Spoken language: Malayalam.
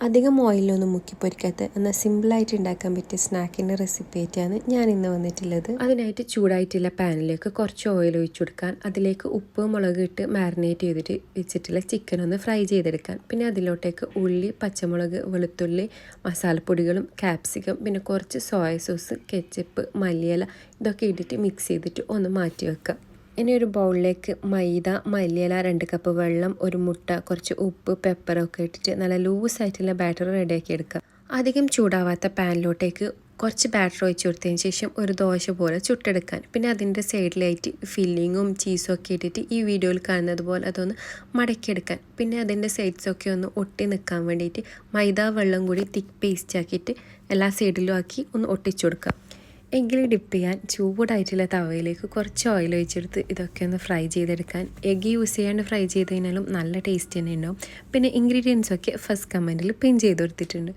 അധികം ഓയിലൊന്നും മുക്കി പൊരിക്കാത്ത എന്നാൽ സിമ്പിളായിട്ട് ഉണ്ടാക്കാൻ പറ്റിയ സ്നാക്കിൻ്റെ റെസിപ്പി ആയിട്ടാണ് ഞാൻ ഇന്ന് വന്നിട്ടുള്ളത്. അതിനായിട്ട് ചൂടായിട്ടുള്ള പാനിലേക്ക് കുറച്ച് ഓയിൽ ഒഴിച്ചു കൊടുക്കാൻ, അതിലേക്ക് ഉപ്പ് മുളക് ഇട്ട് മാരിനേറ്റ് ചെയ്തിട്ട് വെച്ചിട്ടുള്ള ചിക്കൻ ഒന്ന് ഫ്രൈ ചെയ്തെടുക്കാൻ, പിന്നെ അതിലോട്ടേക്ക് ഉള്ളി, പച്ചമുളക്, വെളുത്തുള്ളി, മസാലപ്പൊടികളും ക്യാപ്സിക്കം, പിന്നെ കുറച്ച് സോയ സോസ്, കെച്ചപ്പ്, മല്ലിയില ഇതൊക്കെ ഇട്ടിട്ട് മിക്സ് ചെയ്തിട്ട് ഒന്ന് മാറ്റി വെക്കാം. ഇനി ഒരു ബൗളിലേക്ക് മൈദ, മല്ലിയില, 2 കപ്പ് വെള്ളം, ഒരു മുട്ട, കുറച്ച് ഉപ്പ്, പെപ്പറൊക്കെ ഇട്ടിട്ട് നല്ല ലൂസായിട്ടുള്ള ബാറ്റർ റെഡിയാക്കി എടുക്കുക. അധികം ചൂടാവാത്ത പാനിലോട്ടേക്ക് കുറച്ച് ബാറ്റർ ഒഴിച്ച് കൊടുത്തതിന് ശേഷം ഒരു ദോശ പോലെ ചുട്ടെടുക്കാൻ, പിന്നെ അതിൻ്റെ സൈഡിലായിട്ട് ഫില്ലിങ്ങും ചീസും ഒക്കെ ഇട്ടിട്ട് ഈ വീഡിയോയിൽ കാണുന്നത് പോലെ അതൊന്ന് മടക്കിയെടുക്കാൻ, പിന്നെ അതിൻ്റെ സൈഡ്സൊക്കെ ഒന്ന് ഒട്ടി നിൽക്കാൻ വേണ്ടിയിട്ട് മൈദ വെള്ളം കൂടി തിക്ക് പേസ്റ്റ് ആക്കിയിട്ട് എല്ലാ സൈഡിലും ആക്കി ഒന്ന് ഒട്ടിച്ചു കൊടുക്കുക. എഗ്ഗിൽ ഡിപ്പ് ചെയ്യാൻ ചൂടായിട്ടുള്ള തവയിലേക്ക് കുറച്ച് ഓയിൽ ഒഴിച്ചെടുത്ത് ഇതൊക്കെ ഒന്ന് ഫ്രൈ ചെയ്തെടുക്കാൻ. എഗ്ഗ് യൂസ് ചെയ്യാണ്ട് ഫ്രൈ ചെയ്ത് കഴിഞ്ഞാലും നല്ല ടേസ്റ്റ് തന്നെ ഉണ്ടാവും. പിന്നെ ഇൻഗ്രീഡിയൻസൊക്കെ ഫസ്റ്റ് കമൻറ്റിൽ പിൻ ചെയ്ത് കൊടുത്തിട്ടുണ്ട്.